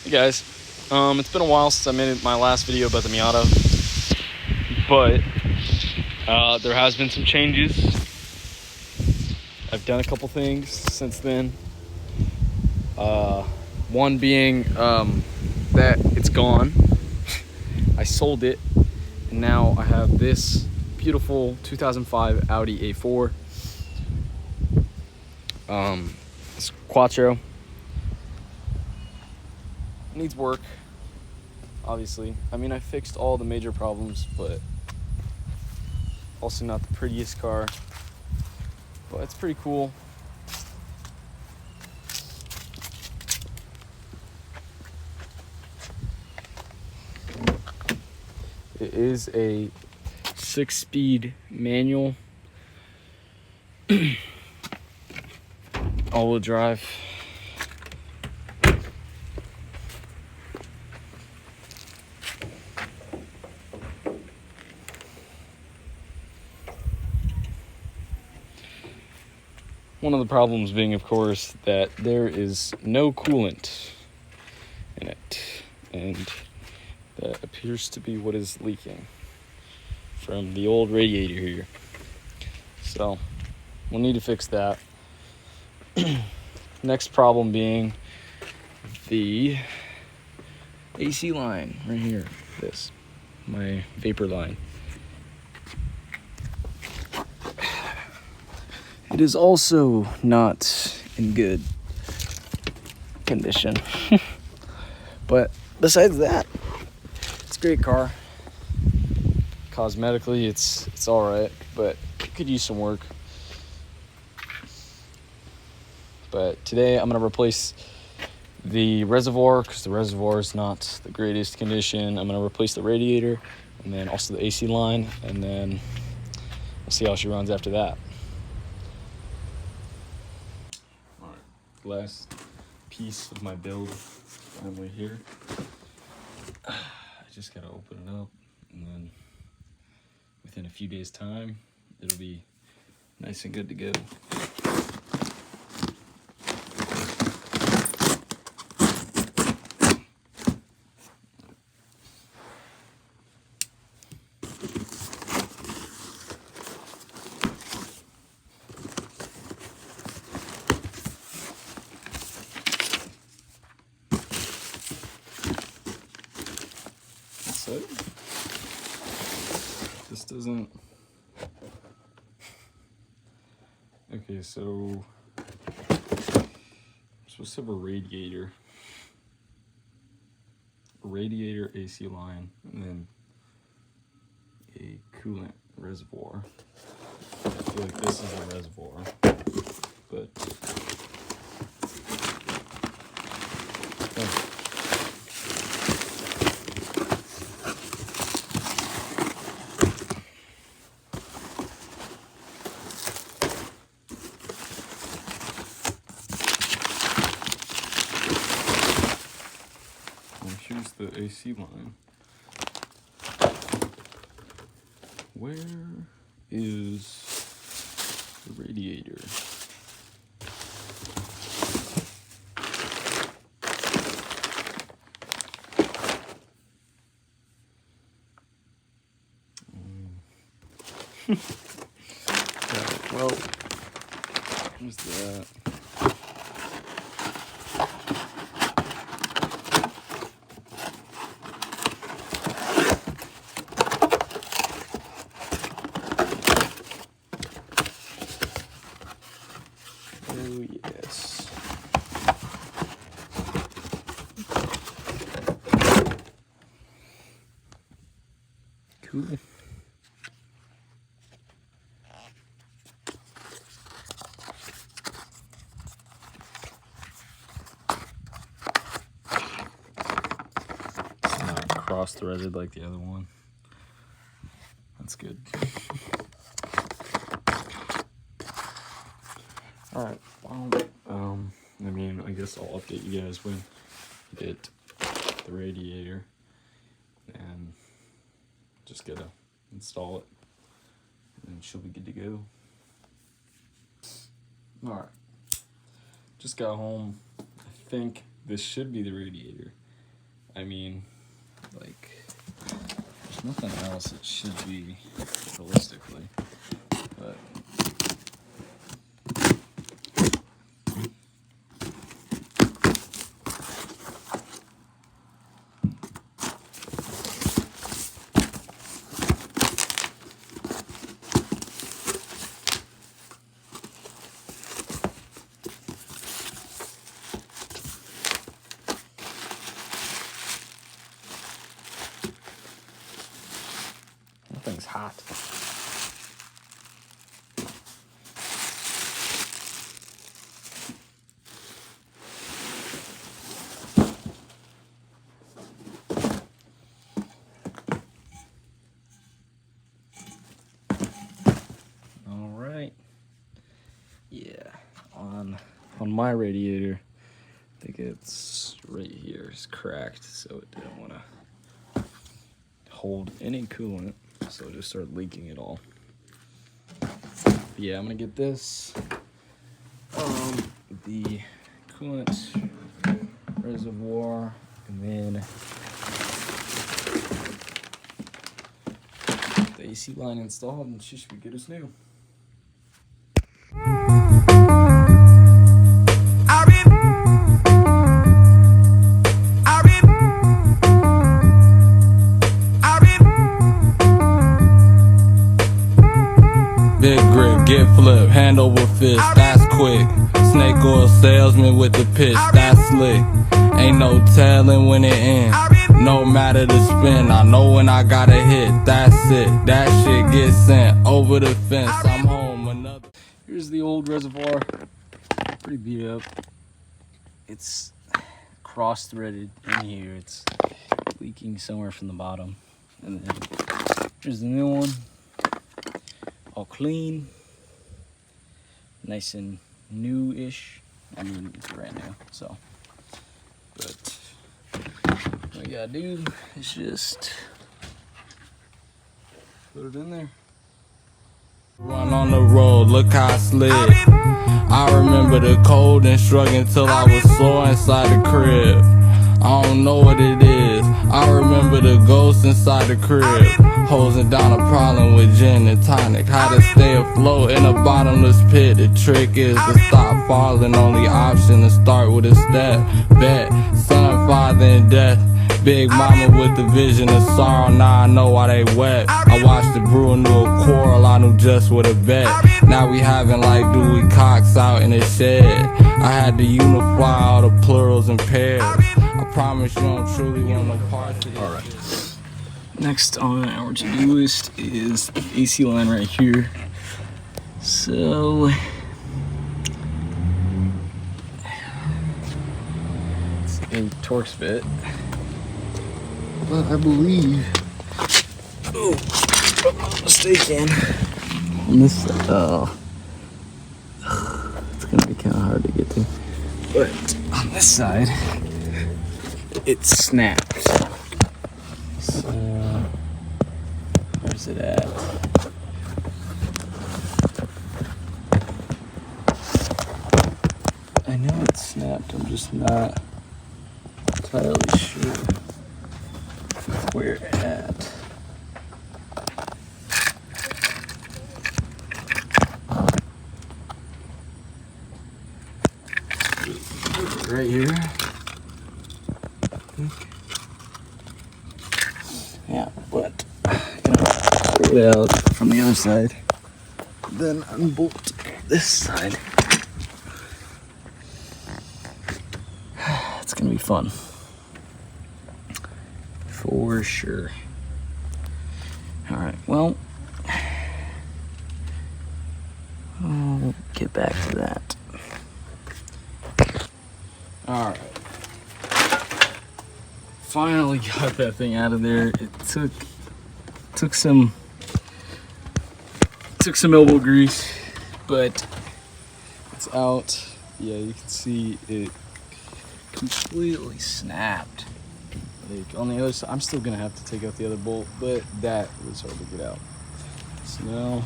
Hey guys, it's been a while since I made my last video about the Miata, but there has been some changes. I've done a couple things since then. One being that it's gone. I sold it, and now I have this beautiful 2005 Audi A4. It's Quattro. Needs work, obviously. I mean, I fixed all the major problems, but also not the prettiest car, but it's pretty cool. It is a 6-speed manual, all-wheel drive. One of the problems being, of course, that there is no coolant in it, and that appears to be what is leaking from the old radiator here. So we'll need to fix that. Next problem being the AC line right here. This, my vapor line. It is also not in good condition. But besides that, it's a great car. Cosmetically, it's all right, but it could use some work. But today I'm gonna replace the reservoir because the reservoir is not the greatest condition. I'm gonna replace the radiator and then also the AC line, and then we'll see how she runs after that. All right, last piece of my build finally here. I just gotta open it up, and then within a few days' time, it'll be nice and good to go. So, this doesn't... Okay, so I'm supposed to have a radiator, AC line, and then a coolant reservoir. I feel like this is a reservoir, but oh. Here's the AC line. Where is the radiator? Right, well, what's that? Oh, yes. Cool. It's not cross-threaded like the other one. That's good. Alright, well, I mean, I guess I'll update you guys when I get the radiator, and just gotta install it, and she'll be good to go. Alright, just got home. I think this should be the radiator. I mean, like, there's nothing else it should be realistically, but that thing's hot. All right. Yeah, on my radiator, I think it's right here. It's cracked, so it didn't want to hold any coolant, so it just started leaking it all. But yeah, I'm gonna get this, the coolant reservoir, and then the AC line installed, and she should be good as new. Big grip, get flipped, hand over fist, that's quick. Snake oil salesman with the pitch, that's slick. Ain't no telling when it ends, no matter the spin. I know when I gotta hit, that's it. That shit gets sent over the fence, I'm home. Another. Here's the old reservoir, pretty beat up. It's cross-threaded in here. It's leaking somewhere from the bottom. And then here's the new one, all clean, nice and new-ish. I mean, it's brand new, so. But what we gotta do is just put it in there. Run on the road, look how I slid. I remember the cold and struggling till I was sore inside the crib. I don't know what it is. I remember the ghost inside the crib, hosing down a problem with gin and tonic. How to stay afloat in a bottomless pit. The trick is to stop falling. Only option to start with a step. Bet, son, father, and death. Big mama with the vision of sorrow, now I know why they wet. I watched the brew into a quarrel, I knew just what to bet. Now we having like Dewey Cox out in the shed. I had to unify all the plurals and pairs. I promise you don't truly want no parts of it. Alright. Next on our to-do list is the AC line right here. So it's a Torx bit. But I believe, oh, if I'm not mistaken, on this, it's gonna be kind of hard to get to. But on this side, it snapped. So, where's it at? I know it snapped, I'm just not entirely sure where at. Right here. Yeah, but I'm gonna pull it out from the other side, then unbolt this side. It's gonna be fun. For sure. Alright, well, I'll get back to that. Alright. Finally got that thing out of there. It took some elbow grease, but it's out. Yeah, you can see it completely snapped. Like on the other side, I'm still gonna have to take out the other bolt, but that was hard to get out. So now,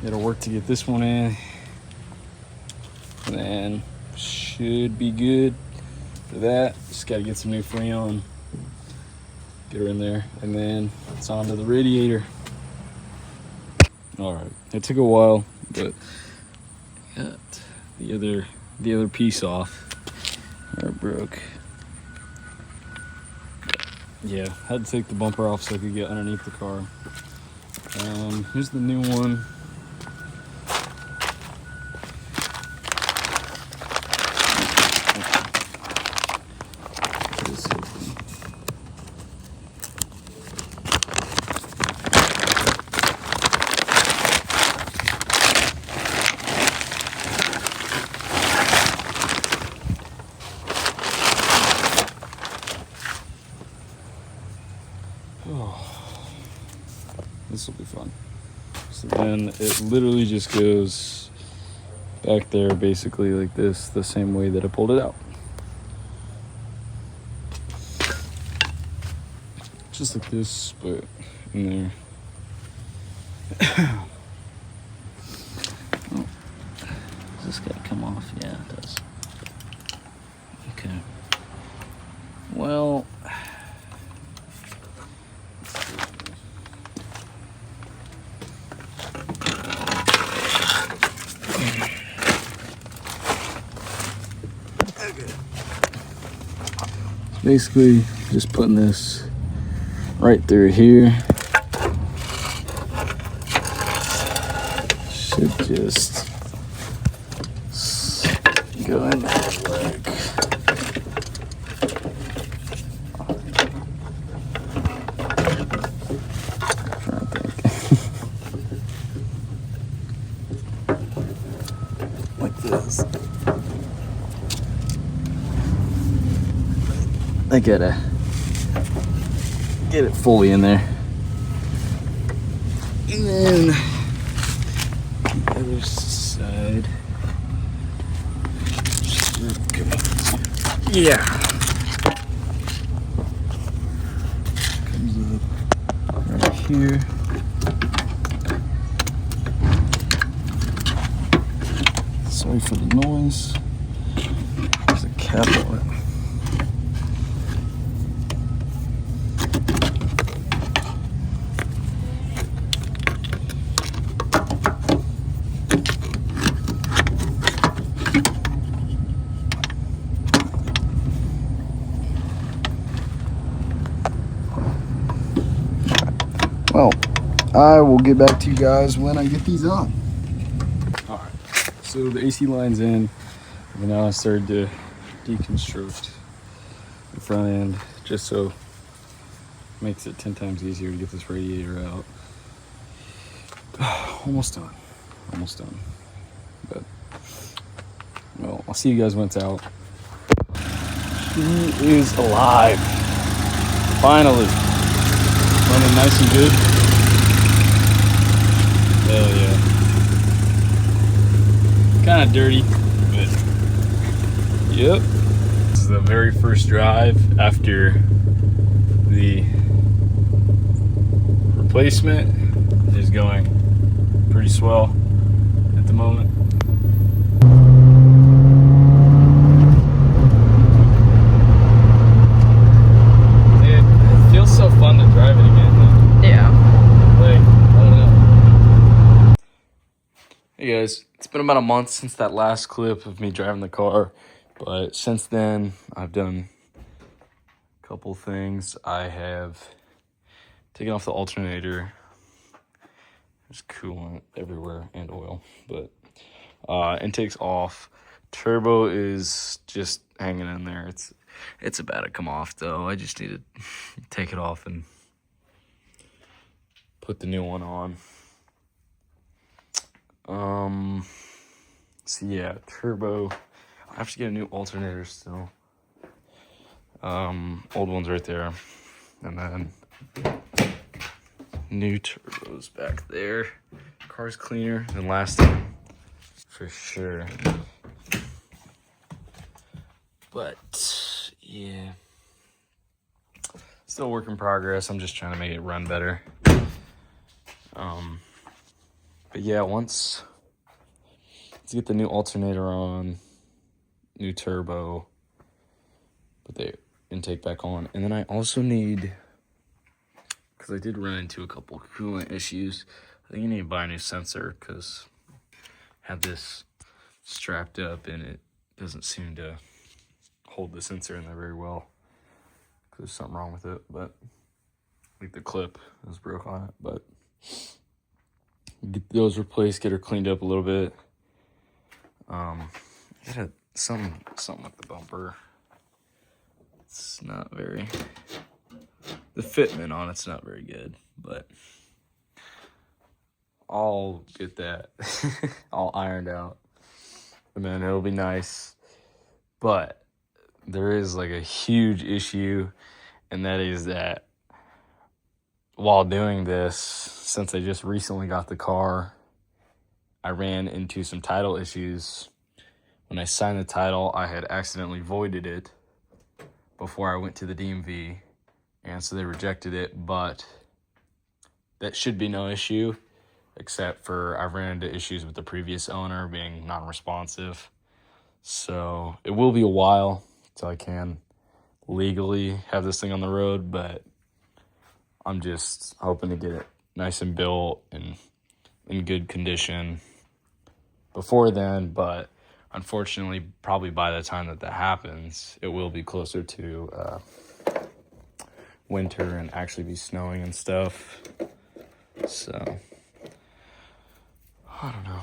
it'll work to get this one in, and then should be good After that, just gotta get some new Freon, get her in there, and then it's on to the radiator. All right, it took a while, but got the other piece off. It broke. Yeah, had to take the bumper off so I could get underneath the car. Here's the new one. This will be fun. So then it literally just goes back there basically like this, the same way that I pulled it out. Just like this, but in there. Oh, does this gotta come off? Yeah, it does. Okay. Well, basically just putting this right through here. Should just go in there like I'm trying to think. Like this. I gotta get it fully in there. And then the other side. Yeah. Comes up right here. Sorry for the noise. There's a cap on it. Well, I will get back to you guys when I get these on. All right, so the AC line's in, and now I started to deconstruct the front end just so it makes it 10 times easier to get this radiator out. Almost done, but well, I'll see you guys when it's out. He is alive, finally. Running nice and good. Hell yeah. Kind of dirty, but yep. This is the very first drive after the replacement. Is going pretty swell at the moment. It feels so fun to drive it again. Hey guys, it's been about a month since that last clip of me driving the car, but since then I've done a couple things. I have taken off the alternator. There's coolant everywhere and oil, but intake's off. Turbo is just hanging in there. It's about to come off though. I just need to take it off and put the new one on. So yeah, turbo. I have to get a new alternator still. Old one's right there. And then new turbos back there. Car's cleaner than last time, for sure. But yeah, still work in progress. I'm just trying to make it run better. But yeah, let's get the new alternator on, new turbo, put the intake back on. And then I also need, because I did run into a couple coolant issues, I think I need to buy a new sensor, because I have this strapped up and it doesn't seem to hold the sensor in there very well, because there's something wrong with it. But like the clip is broke on it. But get those replaced, get her cleaned up a little bit. Got something with the bumper. It's not very, the fitment on it's not very good, but I'll get that all ironed out, and then it'll be nice. But there is like a huge issue, and that is that while doing this, since I just recently got the car, I ran into some title issues. When I signed the title, I had accidentally voided it before I went to the DMV, and so they rejected it, but that should be no issue, except for I ran into issues with the previous owner being non-responsive. So it will be a while till I can legally have this thing on the road, but I'm just hoping to get it nice and built and in good condition before then. But unfortunately, probably by the time that happens, it will be closer to winter and actually be snowing and stuff. So I don't know.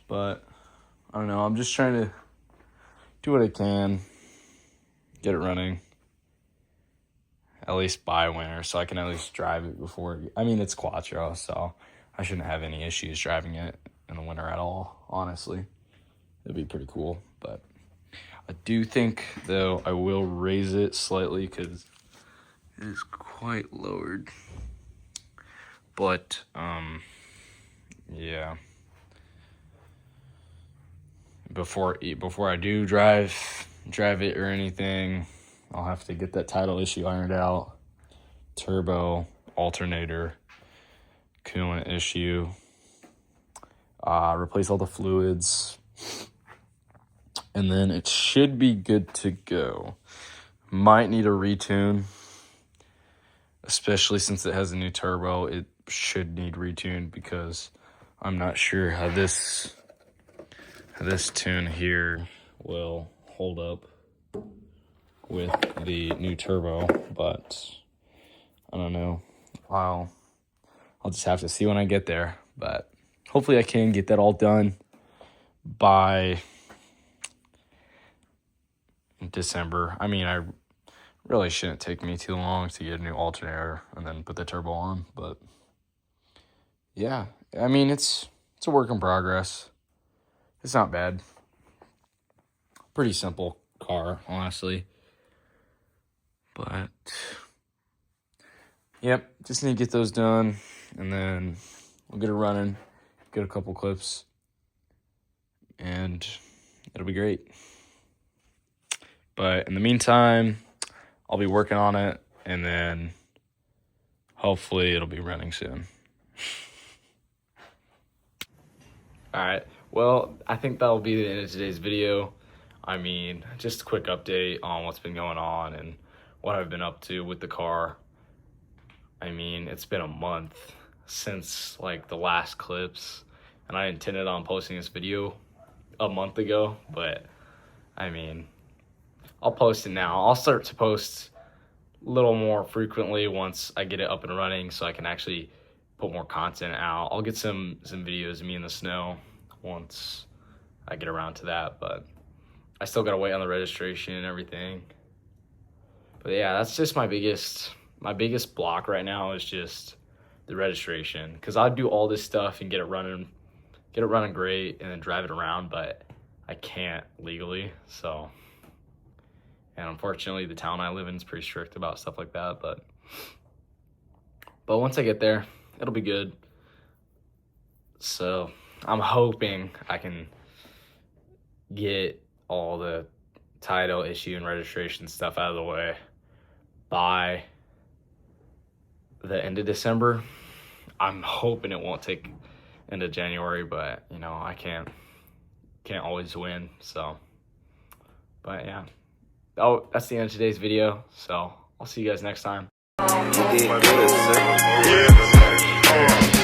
But I don't know. I'm just trying to do what I can, get it running, at least by winter, so I can at least drive it before. I mean, it's Quattro, so I shouldn't have any issues driving it in the winter at all, honestly. It'd be pretty cool. But I do think, though, I will raise it slightly because it is quite lowered. But, yeah. Before I do drive it or anything, I'll have to get that title issue ironed out. Turbo, alternator, coolant issue. Replace all the fluids. And then it should be good to go. Might need a retune, especially since it has a new turbo. It should need retuned because I'm not sure how this tune here will hold up with the new turbo, but I don't know. I'll just have to see when I get there, but hopefully I can get that all done by December. I mean, I really shouldn't take me too long to get a new alternator and then put the turbo on, but yeah, I mean, it's a work in progress. It's not bad. Pretty simple car, honestly. But yep, just need to get those done, and then we'll get it running, get a couple clips, and it'll be great. But in the meantime, I'll be working on it, and then hopefully it'll be running soon. All right. Well, I think that'll be the end of today's video. I mean, just a quick update on what's been going on and what I've been up to with the car. I mean, it's been a month since like the last clips, and I intended on posting this video a month ago, but I mean, I'll post it now. I'll start to post a little more frequently once I get it up and running so I can actually put more content out. I'll get some videos of me in the snow once I get around to that, but I still gotta wait on the registration and everything. But yeah, that's just my biggest block right now is just the registration, because I'd do all this stuff and get it running great and then drive it around, but I can't legally. So, and unfortunately the town I live in is pretty strict about stuff like that, but once I get there, it'll be good. So I'm hoping I can get all the title issue and registration stuff out of the way by the end of December. I'm hoping it won't take into January, but you know, I can't always win. So, but yeah, that's the end of today's video. So I'll see you guys next time. You did good, sir.